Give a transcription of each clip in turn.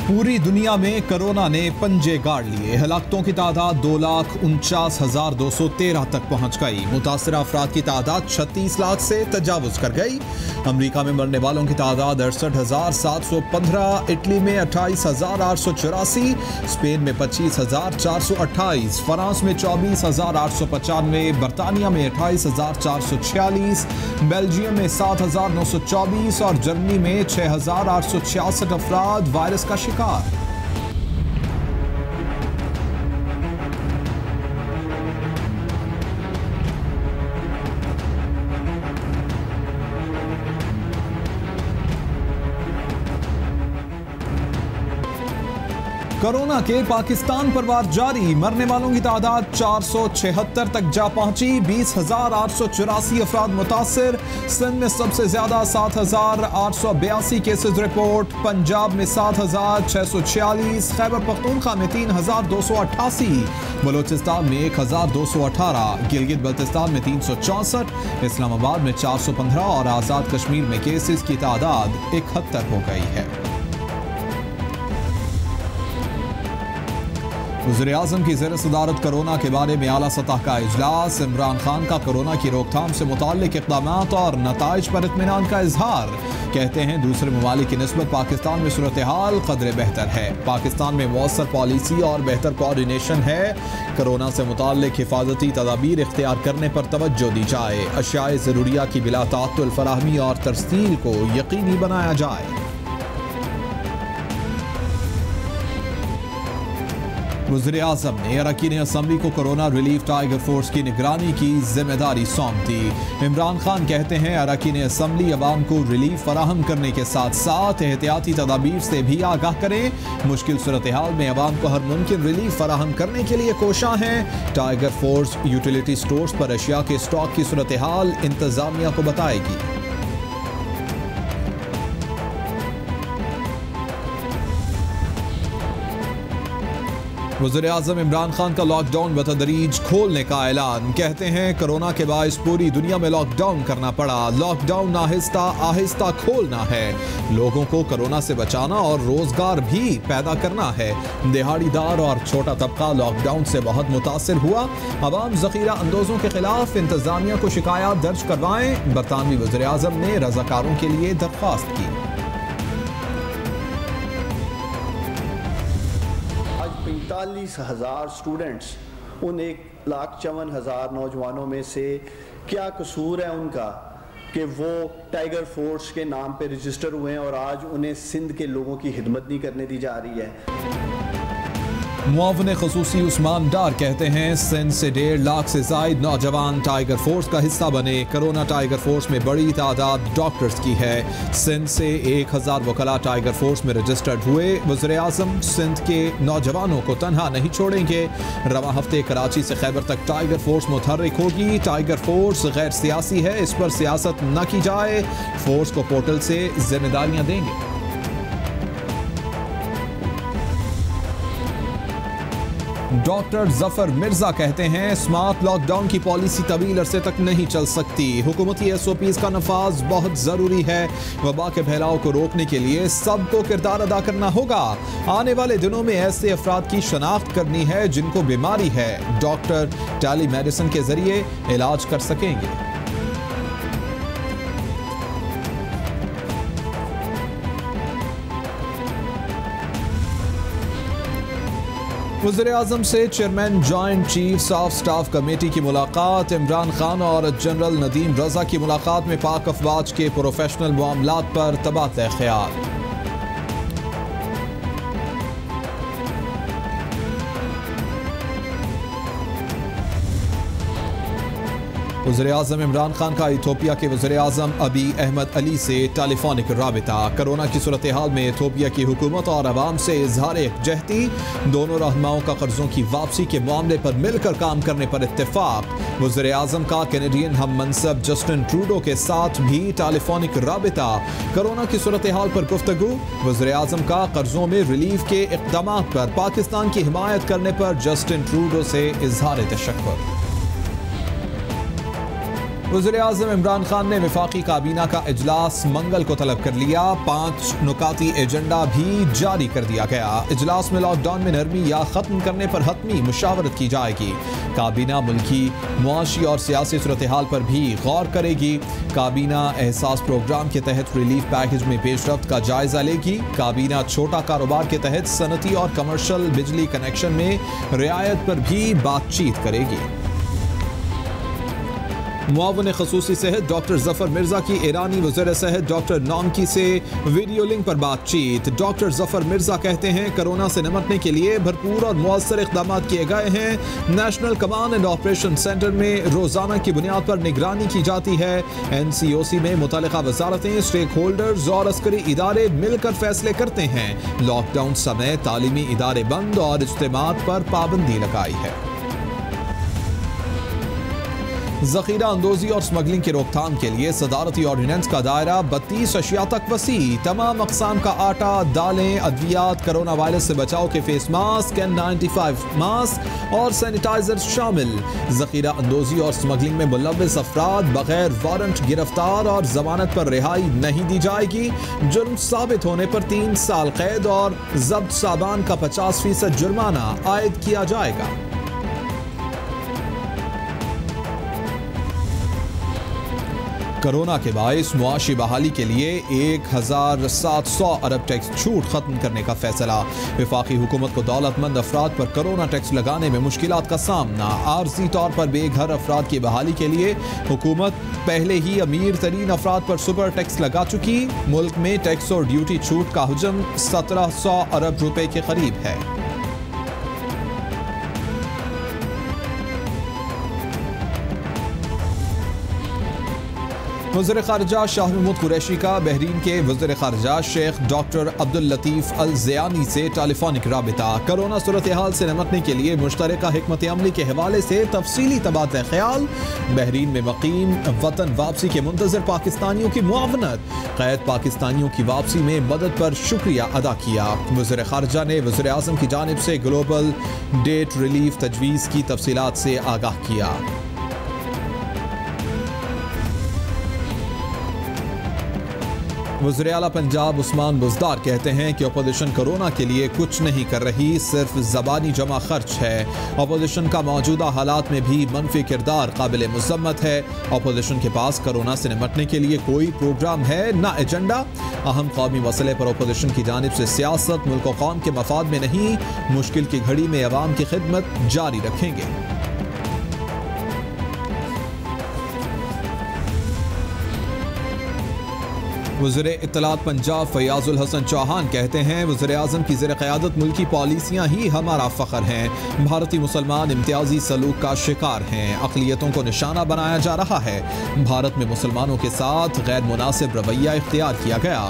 पूरी दुनिया में कोरोना ने पंजे गाड़ लिए। हलाकतों की तादाद 2,49,213 तक पहुंच गई। मुतासर अफराद की तादाद 36 लाख से तजावुज कर गई। अमरीका में मरने वालों की तादाद 68,715, इटली में 28,884, स्पेन में 25,428, फ्रांस में 24,895, बरतानिया में 28,446, बेल्जियम में 7,924 और जर्मनी में 6,866 अफराद वायरस का शिकार। कोरोना के पाकिस्तान पर वार जारी। मरने वालों की तादाद 476 तक जा पहुंची। 20,884 अफराद मुतासिर। सिंध में सबसे ज्यादा 7,882 केसेस रिपोर्ट। पंजाब में 7,646, खैबर पख्तूनख्वा में 3,288, बलोचिस्तान में 1,218, गिलगित बल्तिस्तान में 364, इस्लामाबाद में 415 और आजाद कश्मीर में केसेस की तादाद 71 हो गई है। वज़ीर-ए-आज़म की ज़ेर सदारत कोरोना के बारे में आला सतह का इजलास। इमरान खान का कोरोना की रोकथाम से मुताल्लिक इक़दामात और नताइज पर इत्मीनान का इजहार। कहते हैं दूसरे ममालिक की निस्बत पाकिस्तान में सूरत हाल क़दरे बेहतर है। पाकिस्तान में मौसर पॉलिसी और बेहतर कोऑर्डिनेशन है। कोरोना से मुताल्लिक हिफाजती तदाबीर इख्तियार करने पर तवज्जो दी जाए। अशियाए ज़रूरिया की बिला ताअत्तुल फराहमी और तरसील को यकीनी बनाया जाए। वज़ीर-ए-आज़म ने अरकान असम्बली को कोरोना रिलीफ टाइगर फोर्स की निगरानी की जिम्मेदारी सौंप दी। इमरान खान कहते हैं अरकान असम्बली अवाम को रिलीफ फराहम करने के साथ साथ एहतियाती तदाबीर से भी आगाह करें। मुश्किल सूरत हाल में अवाम को हर मुमकिन रिलीफ फराहम करने के लिए कोशां हैं। टाइगर फोर्स यूटिलिटी स्टोर्स पर अशिया के स्टॉक की सूरत हाल इंतजामिया को बताएगी। वज़ीर-ए-आज़म इमरान खान का लॉकडाउन बतदरीज खोलने का ऐलान। कहते हैं कोरोना के बायस पूरी दुनिया में लॉकडाउन करना पड़ा। लॉकडाउन आहिस्ता आहिस्ता खोलना है। लोगों को कोरोना से बचाना और रोजगार भी पैदा करना है। दिहाड़ीदार और छोटा तबका लॉकडाउन से बहुत मुतासिर हुआ। अवाम ज़ख़ीरा अंदोज़ों के खिलाफ इंतजामिया को शिकायत दर्ज करवाएं। बरतानवी वज़ीर-ए-आज़म ने रज़ाकारों के लिए दरख्वास्त की। 45,000 स्टूडेंट्स उन 1,54,000 नौजवानों में से क्या कसूर है उनका कि वो टाइगर फोर्स के नाम पे रजिस्टर हुए हैं और आज उन्हें सिंध के लोगों की खिदमत नहीं करने दी जा रही है। मुआविन ख़ुसूसी उस्मान डार कहते हैं सिंध से 1.5 लाख से ज़ायद नौजवान टाइगर फोर्स का हिस्सा बने। कोरोना टाइगर फोर्स में बड़ी तादाद डॉक्टर्स की है। सिंध से 1,000 वकला टाइगर फोर्स में रजिस्टर्ड हुए। वज़ीर-ए-आज़म सिंध के नौजवानों को तनहा नहीं छोड़ेंगे। रवा हफ्ते कराची से खैबर तक टाइगर फोर्स मुतहर्रिक होगी। टाइगर फोर्स गैर सियासी है, इस पर सियासत न की जाए। फोर्स को पोर्टल से जिम्मेदारियां देंगे। डॉक्टर जफर मिर्जा कहते हैं स्मार्ट लॉकडाउन की पॉलिसी तवील अरसे तक नहीं चल सकती। हुकूमती SOPs का नफाज बहुत जरूरी है। वबा के फैलाव को रोकने के लिए सबको किरदार अदा करना होगा। आने वाले दिनों में ऐसे अफराद की शनाख्त करनी है जिनको बीमारी है। डॉक्टर टेली मेडिसिन के जरिए इलाज कर सकेंगे। वज़ीर-ए-आज़म से chairman joint chiefs of staff committee की मुलाकात। इमरान खान और जनरल नदीम रजा की मुलाकात में पाक अफवाज के प्रोफेशनल मामलात पर तबादला ख्याल। वज़ीर-ए-आज़म इमरान खान का इथोपिया के वज़ीर-ए-आज़म अबी अहमद अली से टेलीफोनिक राबिता। कोरोना की सूरत हाल में इथोपिया की हुकूमत और अवाम से इजहार यकजहती। दोनों रहनुमाओं का कर्जों की वापसी के मामले पर मिलकर काम करने पर इत्तेफाक। वज़ीर-ए-आज़म का कैनेडियन हम मनसब जस्टिन ट्रूडो के साथ भी टेलीफोनिक राबिता। कोरोना की सूरत हाल पर गुफ्तगू। वज़ीर-ए-आज़म का कर्जों में रिलीफ के इक़दामात पर पाकिस्तान की हिमायत करने पर जस्टिन ट्रूडो से इजहार तशक्कुर। वज़ीर आज़म इमरान खान ने वफाकी काबीना का इजलास मंगल को तलब कर लिया। 5 नुकाती एजेंडा भी जारी कर दिया गया। इजलास में लॉकडाउन में नरमी या ख़त्म करने पर हतमी मुशावरत की जाएगी। काबीना मुल्की मुआशी और सियासी सूरत हाल पर भी गौर करेगी। काबीना एहसास प्रोग्राम के तहत रिलीफ पैकेज में पेशरफ्त का जायजा लेगी। काबीना छोटा कारोबार के तहत सनती और कमर्शियल बिजली कनेक्शन में रियायत पर भी बातचीत करेगी। मुआवन ख़ुसूसी सेहत डॉक्टर जफर मिर्जा की ईरानी वज़ीर सेहत डॉक्टर नॉमकी से वीडियो लिंक पर बातचीत। डॉक्टर जफर मिर्जा कहते हैं कोरोना से निपटने के लिए भरपूर और मुअस्सर इक़दाम किए गए हैं। National command and operation centre में रोजाना की बुनियाद पर निगरानी की जाती है। NCOC में मुतल्लिका वजारतें, स्टेक होल्डर्स और अस्करी इदारे मिलकर फैसले करते हैं। लॉकडाउन समय तालीमी इदारे बंद और इज्तिमात पर पाबंदी लगाई है। ज़ख़ीरा अंदोज़ी और स्मगलिंग की रोकथाम के लिए सदारती ऑर्डिनेंस का दायरा 32 अशिया तक वसी। तमाम अक़साम का आटा, दालें, अद्वियात, कोरोना वायरस से बचाव के फेस मास्क, N95 मास्क और सैनिटाइजर शामिल। ज़ख़ीरा अंदोज़ी और स्मगलिंग में मुलव्वस अफराद बगैर वारंट गिरफ्तार और जमानत पर रिहाई नहीं दी जाएगी। जुर्म साबित होने पर 3 साल कैद और जब्त सामान का 50% जुर्माना आयद किया जाएगा। कोरोना के बाइस मुआशी बहाली के लिए 1700 अरब टैक्स छूट खत्म करने का फैसला। वफाकी हुकूमत को दौलतमंद अफराद पर कोरोना टैक्स लगाने में मुश्किलात का सामना। आर्जी तौर पर बेघर अफराद की बहाली के लिए हुकूमत पहले ही अमीर तरीन अफराद पर सुपर टैक्स लगा चुकी। मुल्क में टैक्स और ड्यूटी छूट का हजम 1700 अरब रुपए के करीब है। वज़ीर ख़ारिजा शाह महमूद कुरैशी का बहरीन के वज़ीर ख़ारिजा शेख डॉक्टर अब्दुल लतीफ़ अल ज़यानी से टेलीफोनिक राबिता। कोरोना सूरत हाल से निपटने के लिए मुश्तरका हिकमत अमली के हवाले से तफसीली तबादला ख्याल। बहरीन में मकीम वतन वापसी के मुंतज़िर पाकिस्तानियों की मुआवनत। क़ैद पाकिस्तानियों की वापसी में मदद पर शुक्रिया अदा किया। वज़ीर ख़ारिजा ने वज़ीर आज़म की जानिब से ग्लोबल डेट रिलीफ तजवीज़ की तफसीलात से आगाह किया। वज़ीर आला पंजाब उस्मान बुज़दार कहते हैं कि अपोजिशन कोरोना के लिए कुछ नहीं कर रही, सिर्फ ज़बानी जमा खर्च है। अपोजिशन का मौजूदा हालात में भी मनफी किरदार काबिल मुज़म्मत है। अपोजिशन के पास कोरोना से निपटने के लिए कोई प्रोग्राम है ना एजेंडा। अहम कौमी मसले पर अपोजिशन की जानिब से सियासत मुल्क और कौम के मफाद में नहीं, मुश्किल की घड़ी में अवाम की खिदमत जारी रखेंगे। वज़ीर इत्तलात पंजाब फयाजुल हसन चौहान कहते हैं वज़ीर आज़म की ज़ेर क़यादत मुल्की पॉलिसियाँ ही हमारा फ़ख्र हैं। भारतीय मुसलमान इम्तियाजी सलूक का शिकार हैं, अक़लियतों को निशाना बनाया जा रहा है। भारत में मुसलमानों के साथ गैर मुनासिब रवैया इख्तियार किया गया।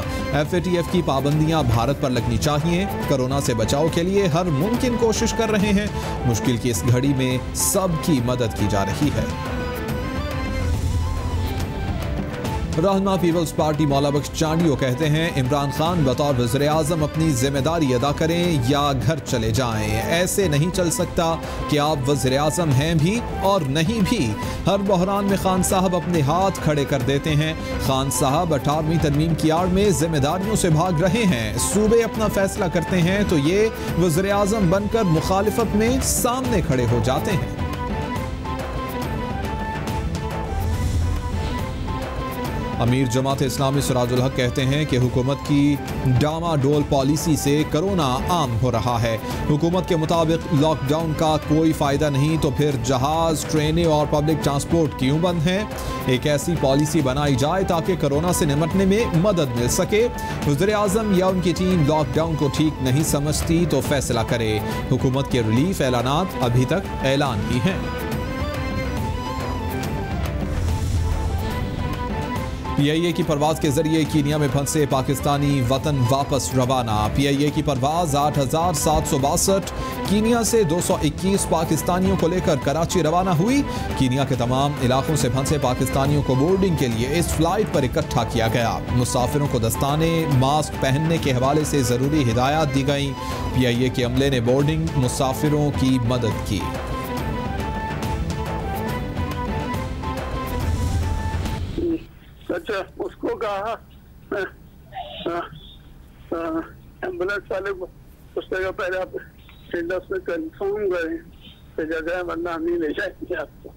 FATF की पाबंदियाँ भारत पर लगनी चाहिए। कोरोना से बचाव के लिए हर मुमकिन कोशिश कर रहे हैं। मुश्किल की इस घड़ी में सबकी मदद की जा रही है। रहनुमा पीपल्स पार्टी मौला बख्श चांडियो कहते हैं इमरान खान बतौर वज़ीर आज़म अपनी जिम्मेदारी अदा करें या घर चले जाएं। ऐसे नहीं चल सकता कि आप वज़ीर आज़म हैं भी और नहीं भी। हर बहरान में खान साहब अपने हाथ खड़े कर देते हैं। खान साहब 18वीं तरमीम की आड़ में जिम्मेदारियों से भाग रहे हैं। सूबे अपना फैसला करते हैं तो ये वज़ीर आज़म बनकर मुखालिफत में सामने खड़े हो जाते हैं। अमीर जमात इस्लामी सिराजुल हक कहते हैं कि हुकूमत की डामाडोल पॉलिसी से कोरोना आम हो रहा है। हुकूमत के मुताबिक लॉकडाउन का कोई फ़ायदा नहीं तो फिर जहाज़, ट्रेनें और पब्लिक ट्रांसपोर्ट क्यों बंद हैं? एक ऐसी पॉलिसी बनाई जाए ताकि कोरोना से निपटने में मदद मिल सके। वज़ीर आज़म या उनकी टीम लॉकडाउन को ठीक नहीं समझती तो फैसला करे। हुकूमत के रिलीफ ऐलानात अभी तक ऐलान ही हैं। PIA की परवाज़ के जरिए कीनिया में फंसे पाकिस्तानी वतन वापस रवाना। PIA की परवाज़ 8762 कीनिया से 221 पाकिस्तानियों को लेकर कराची रवाना हुई। कीनिया के तमाम इलाकों से फंसे पाकिस्तानियों को बोर्डिंग के लिए इस फ्लाइट पर इकट्ठा किया गया। मुसाफिरों को दस्ताने, मास्क पहनने के हवाले से ज़रूरी हिदायत दी गई। PIA के अमले ने बोर्डिंग मुसाफिरों की मदद की। एम्बुलेंस वाले को उस जगह पहले आप इंडस में कंफर्म करें तो जगह, वरना हम नहीं ले जाएंगे आपको।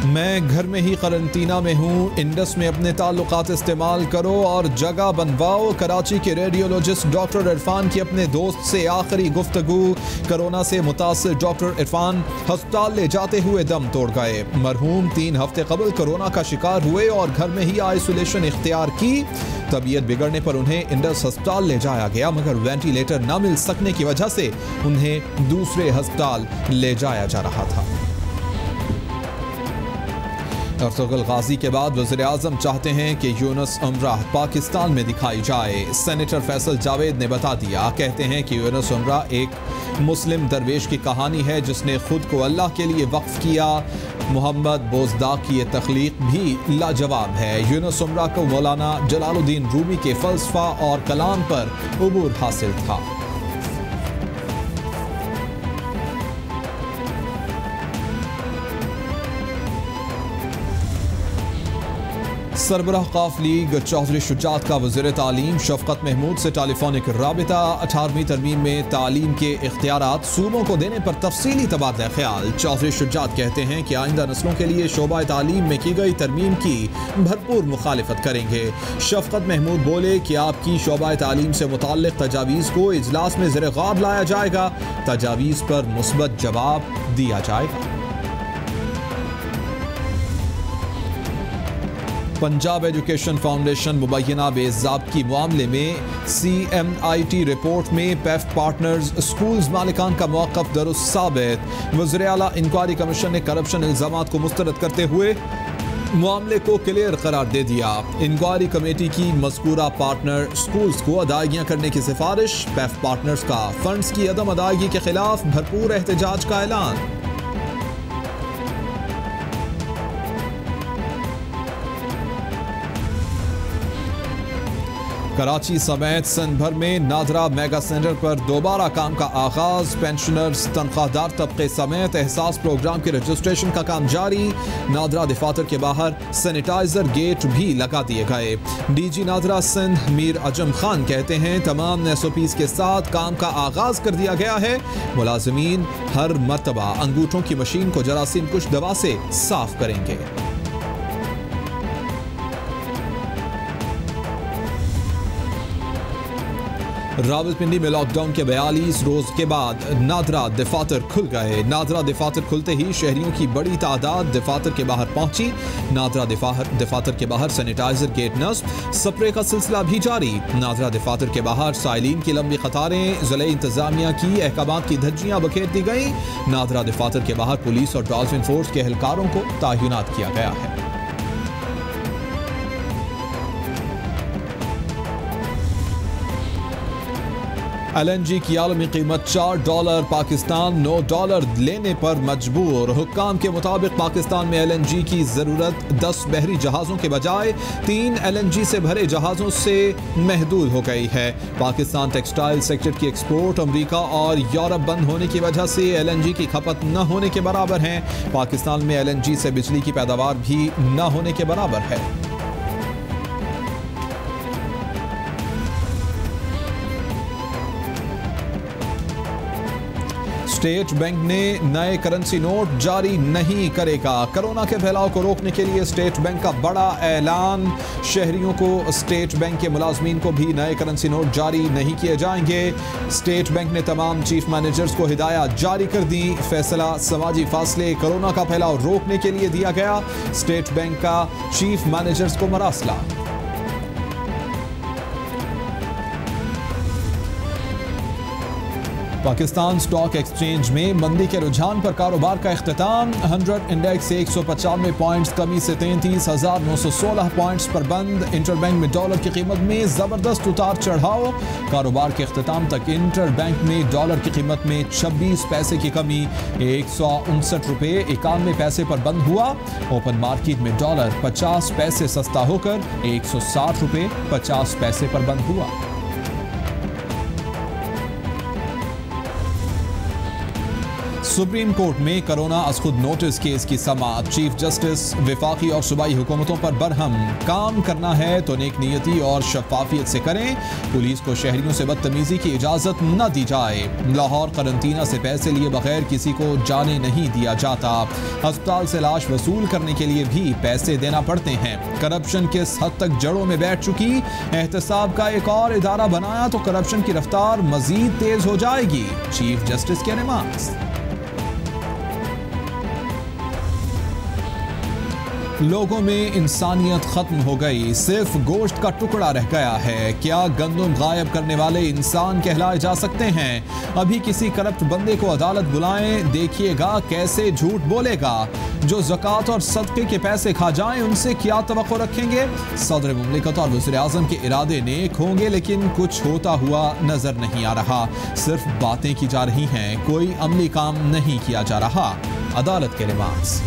मैं घर में ही करंटीना में हूँ, इंडस में अपने ताल्लुकात इस्तेमाल करो और जगह बनवाओ। कराची के रेडियोलॉजिस्ट डॉक्टर इरफान की अपने दोस्त से आखिरी गुफ्तगू। कोरोना से मुतासिर डॉक्टर इरफान अस्पताल ले जाते हुए दम तोड़ गए। मरहूम 3 हफ्ते कबल कोरोना का शिकार हुए और घर में ही आइसोलेशन इख्तियार की। तबीयत बिगड़ने पर उन्हें इंडस अस्पताल ले जाया गया, मगर वेंटिलेटर न मिल सकने की वजह से उन्हें दूसरे अस्पताल ले जाया जा रहा था। अर्तुगरुल गाजी के बाद वज़ीर-ए-आज़म चाहते हैं कि यूनुस उमराह पाकिस्तान में दिखाई जाए। सेनेटर फैसल जावेद ने बता दिया, कहते हैं कि यूनुस उमराह एक मुस्लिम दरवेश की कहानी है जिसने खुद को अल्लाह के लिए वक्फ किया। मोहम्मद बोजदाक की ये तख्लीक भी लाजवाब है। यूनुस उमराह को मौलाना जलालुद्दीन रूमी के फ़लसफ़ा और कलाम पर उबूर हासिल था। सरबराह काफ लीग चौधरी शुजात का वज़ीर तालीम शफ़क़त महमूद से टेलीफोनिक राबिता। 18वीं तरमीम में तालीम के इख्तियारात सूबों को देने पर तफसीली तबादला ख्याल। चौधरी शुजात कहते हैं कि आइंदा नस्लों के लिए शोबा तालीम में की गई तरमीम की भरपूर मुखालिफत करेंगे। शफ़क़त महमूद बोले कि आपकी शोबा तालीम से मुताल्लिक़ तजावीज़ को इजलास में ज़ेर ग़ौर लाया जाएगा, तजावीज़ पर मुस्बत जवाब दिया जाएगा। पंजाब एजुकेशन फाउंडेशन मुबैना बेज़ाब्ती मामले में CMIT रिपोर्ट में पेफ पार्टनर्स स्कूल्स मालिकान का मौक़िफ़ दुरुस्त साबित। वज़ीर आला इंक्वायरी कमीशन ने करप्शन इल्ज़ामात को मुस्तरद करते हुए मामले को क्लियर करार दे दिया। इंक्वायरी कमेटी की मज़कूरा पार्टनर स्कूल्स को अदायगियाँ करने की सिफारिश। पेफ पार्टनर्स का फंड्स की अदम अदायगी के खिलाफ भरपूर एहतजाज का ऐलान। कराची समेत सिंध भर में नादरा मेगा सेंटर पर दोबारा काम का आगाज। पेंशनर्स, तनख्वाहदार तबके समेत एहसास प्रोग्राम के रजिस्ट्रेशन का काम जारी। नादरा दफातर के बाहर सैनिटाइजर गेट भी लगा दिए गए। DG नादरा सिंध मीर अजम खान कहते हैं, तमाम SOPs के साथ काम का आगाज कर दिया गया है। मुलाजिमीन हर मरतबा अंगूठों की मशीन को जरासीम कुश दवा से साफ करेंगे। रावलपिंडी में लॉकडाउन के 42 रोज के बाद नादरा दफातर खुल गए। नादरा दफातर खुलते ही शहरियों की बड़ी तादाद दफातर के बाहर पहुंची। नादरा दफातर के बाहर सैनिटाइजर गेट नस्ब, स्प्रे का सिलसिला भी जारी। नादरा दफातर के बाहर साइलिन की लंबी कतारें, ज़िले इंतजामिया की अहकामात की धज्जियां बखेर दी गई। नादरा दफातर के बाहर पुलिस और डॉल्फिन फोर्स के एहलकारों को तैनात किया गया है। LNG की आलमी कीमत $4, पाकिस्तान $9 लेने पर मजबूर। हुक्काम के मुताबिक पाकिस्तान में LNG की ज़रूरत 10 बहरी जहाज़ों के बजाय 3 LNG से भरे जहाज़ों से महदूद हो गई है। पाकिस्तान टेक्सटाइल सेक्टर की एक्सपोर्ट अमेरिका और यूरोप बंद होने की वजह से LNG की खपत न होने के बराबर है। पाकिस्तान में LNG से बिजली की पैदावार भी न होने के बराबर है। स्टेट बैंक ने नए करेंसी नोट जारी नहीं करेगा। कोरोना के फैलाव को रोकने के लिए स्टेट बैंक का बड़ा ऐलान। शहरियों को, स्टेट बैंक के मुलाजमीन को भी नए करेंसी नोट जारी नहीं किए जाएंगे। स्टेट बैंक ने तमाम चीफ मैनेजर्स को हिदायत जारी कर दी। फैसला समाजी फासले, कोरोना का फैलाव रोकने के लिए दिया गया। स्टेट बैंक का चीफ मैनेजर्स को मरासला। पाकिस्तान स्टॉक एक्सचेंज में मंदी के रुझान पर कारोबार का इख्तिताम। 100 इंडेक्स 195 पॉइंट्स कमी से 33,916 पॉइंट्स पर बंद। इंटरबैंक में डॉलर की कीमत में जबरदस्त उतार चढ़ाव। कारोबार के इख्तिताम तक इंटरबैंक में डॉलर की कीमत में 26 पैसे की कमी 159 रुपये 91 पैसे पर बंद हुआ। ओपन मार्केट में डॉलर 50 पैसे सस्ता होकर 160 रुपये 50 पैसे पर बंद हुआ। सुप्रीम कोर्ट में कोरोना असखुद नोटिस केस की समाअत। चीफ जस्टिस वफाकी और सूबाई हुकूमतों पर बरहम, काम करना है तो नेक नियति और शफाफियत से करें। पुलिस को शहरियों से बदतमीजी की इजाजत न दी जाए। लाहौर करंटीना से पैसे लिए बगैर किसी को जाने नहीं दिया जाता। अस्पताल से लाश वसूल करने के लिए भी पैसे देना पड़ते हैं। करप्शन किस हद तक जड़ों में बैठ चुकी, एहतसाब का एक और इदारा बनाया तो करप्शन की रफ्तार मजीद तेज हो जाएगी। चीफ जस्टिस के रिमार्क्स। लोगों में इंसानियत खत्म हो गई, सिर्फ गोश्त का टुकड़ा रह गया है। क्या गंदम गायब करने वाले इंसान कहलाए जा सकते हैं? अभी किसी करप्ट बंदे को अदालत बुलाएं, देखिएगा कैसे झूठ बोलेगा। जो ज़कात और सदक़े के पैसे खा जाएं, उनसे क्या तवक्को रखेंगे? सदर मुमलिकत और वज़ीर आज़म के इरादे नेक होंगे, लेकिन कुछ होता हुआ नजर नहीं आ रहा। सिर्फ बातें की जा रही हैं, कोई अमली काम नहीं किया जा रहा। अदालत के रिमार्क्स।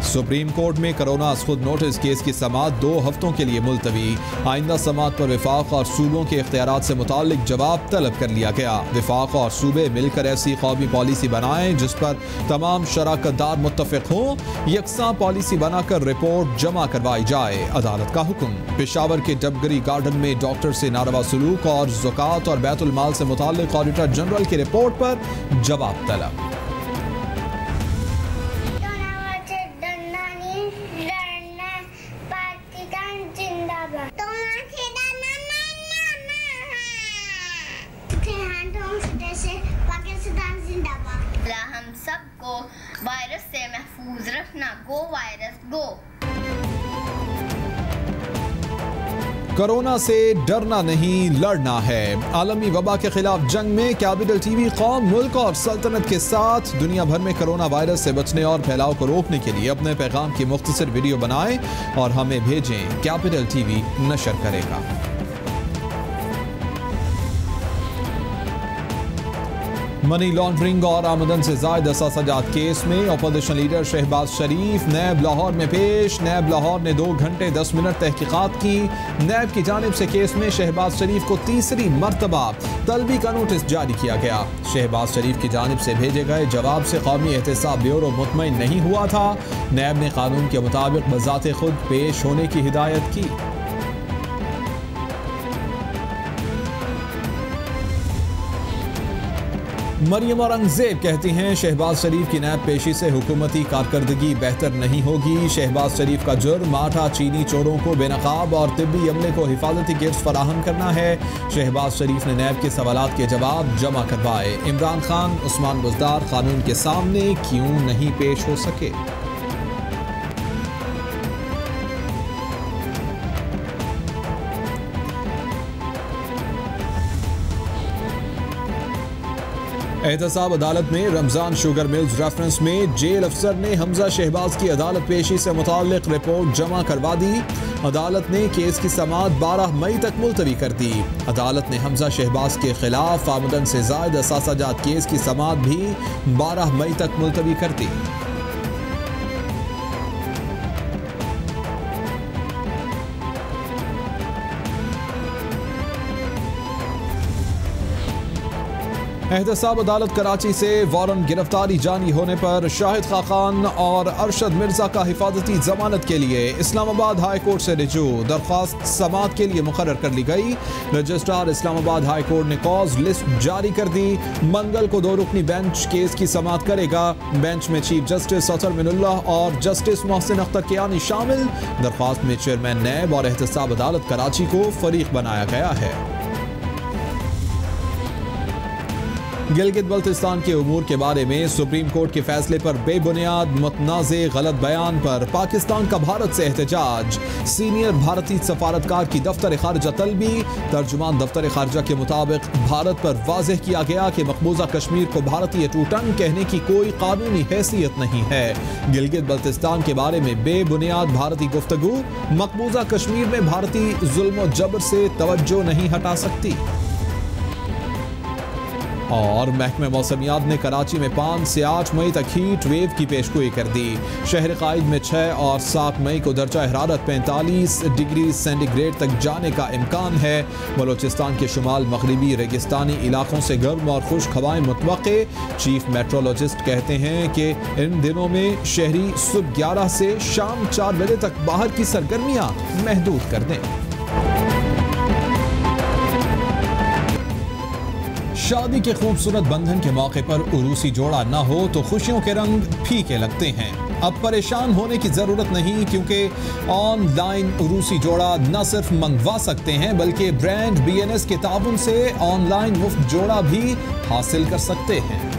सुप्रीम कोर्ट में कोरोना असखुद नोटिस केस की समाअत 2 हफ्तों के लिए मुलतवी। आइंदा समाअत पर वफाक और सूबों के इख्तियारात से मुताल्लिक जवाब तलब कर लिया गया। वफाक और सूबे मिलकर ऐसी कौमी पॉलिसी बनाएं जिस पर तमाम शराकतदार मुत्तफिक हों। यकसा पॉलिसी बनाकर रिपोर्ट जमा करवाई जाए। अदालत का हुक्म। पेशावर के डबगरी गार्डन में डॉक्टर से नारवा सलूक और ज़कात और बैतुल माल से मुताल्लिक ऑडिटर जनरल की रिपोर्ट पर जवाब तलब। हम सबको वायरस से महफूज रखना। गो वायरस गो। कोरोना से डरना नहीं, लड़ना है। आलमी वबा के खिलाफ जंग में कैपिटल टीवी कौम, मुल्क और सल्तनत के साथ। दुनिया भर में कोरोना वायरस से बचने और फैलाव को रोकने के लिए अपने पैगाम की मुख्तसर वीडियो बनाएं और हमें भेजें। कैपिटल टीवी नशर करेगा। मनी लॉन्ड्रिंग और आमदन से ज़ायद असाजात केस में अपोजिशन लीडर शहबाज शरीफ नैब लाहौर में पेश। नैब लाहौर ने 2 घंटे 10 मिनट तहकीकात की। नैब की जानिब से केस में शहबाज शरीफ को तीसरी मरतबा तलबी का नोटिस जारी किया गया। शहबाज शरीफ की जानिब से भेजे गए जवाब से कौमी एहतसाब ब्यूरो मुतमईन नहीं हुआ था। नैब ने कानून के मुताबिक बज़ाते खुद पेश होने की हिदायत की। मरियम औरंगजेब कहती हैं शहबाज शरीफ की नैब पेशी से हुकूमती कारकर्दगी बेहतर नहीं होगी। शहबाज शरीफ का जुर्म आटा चीनी चोरों को बेनकाब और तिब्बी अमले को हिफाजती गिफ्ट फराहम करना है। शहबाज शरीफ ने नैब के सवालात के जवाब जमा करवाए। इमरान खान, उस्मान बुज़दार कानून के सामने क्यों नहीं पेश हो सके? एहतसाब अदालत में रमजान शुगर मिल्स रेफरेंस में जेल अफसर ने हमजा शहबाज की अदालत पेशी से मुताल्लिक रिपोर्ट जमा करवा दी। अदालत ने केस की समाअत 12 मई तक मुलतवी कर दी। अदालत ने हमजा शहबाज के खिलाफ आमदन से ज़ायद असासाजात केस की समाअत भी 12 मई तक मुलतवी कर दी। एहतसाब अदालत कराची से वारंट गिरफ्तारी जारी होने पर शाहिद खाकान और अरशद मिर्जा का हिफाजती जमानत के लिए इस्लामाबाद हाई कोर्ट से रिजू। दरख्वास्त समाअत के लिए मुकर्रर कर ली गई। रजिस्ट्रार इस्लामाबाद हाई कोर्ट ने कॉज लिस्ट जारी कर दी। मंगल को 2 रुकनी बेंच केस की समाअत करेगा। बेंच में चीफ जस्टिस अतर मिनुल्लाह और जस्टिस मोहसिन अख्तर कियानी शामिल। दरख्वास्त में चेयरमैन नैब और एहतसाब अदालत कराची को फरीक बनाया गया है। गिलगित बल्तिस्तान के उमूर के बारे में सुप्रीम कोर्ट के फैसले पर बेबुनियाद मुतनाज़े गलत बयान पर पाकिस्तान का भारत से एहतजाज। सीनियर भारतीय सफारतकार की दफ्तर खारजा तलबी। तर्जुमान दफ्तर खारजा के मुताबिक भारत पर वाज़ेह किया गया कि मकबूजा कश्मीर को भारतीय टूटन कहने की कोई कानूनी हैसियत नहीं है। गिलगित बल्तिस्तान के बारे में बेबुनियाद भारतीय गुफ्तगू मकबूजा कश्मीर में भारतीय जुल्म और जबर से तवज्जो नहीं हटा सकती। और महकमे मौसमियात ने कराची में 5 से 8 मई तक हीट वेव की पेशगोई कर दी। शहर कायद में 6 और 7 मई को दर्जा हरारत 45 डिग्री सेंटीग्रेड तक जाने का इम्कान है। बलोचिस्तान के शुमाल मगरिबी रेगिस्तानी इलाकों से गर्म और खुश्क हवाएं मुतवक्के। चीफ मेट्रोलॉजिस्ट कहते हैं कि इन दिनों में शहरी सुबह 11 से शाम 4 बजे तक बाहर की सरगर्मियां महदूद कर दें। शादी के खूबसूरत बंधन के मौके पर उरूसी जोड़ा न हो तो खुशियों के रंग फीके लगते हैं। अब परेशान होने की जरूरत नहीं, क्योंकि ऑनलाइन उरूसी जोड़ा न सिर्फ मंगवा सकते हैं बल्कि ब्रांड BNS के ताबुन से ऑनलाइन मुफ्त जोड़ा भी हासिल कर सकते हैं।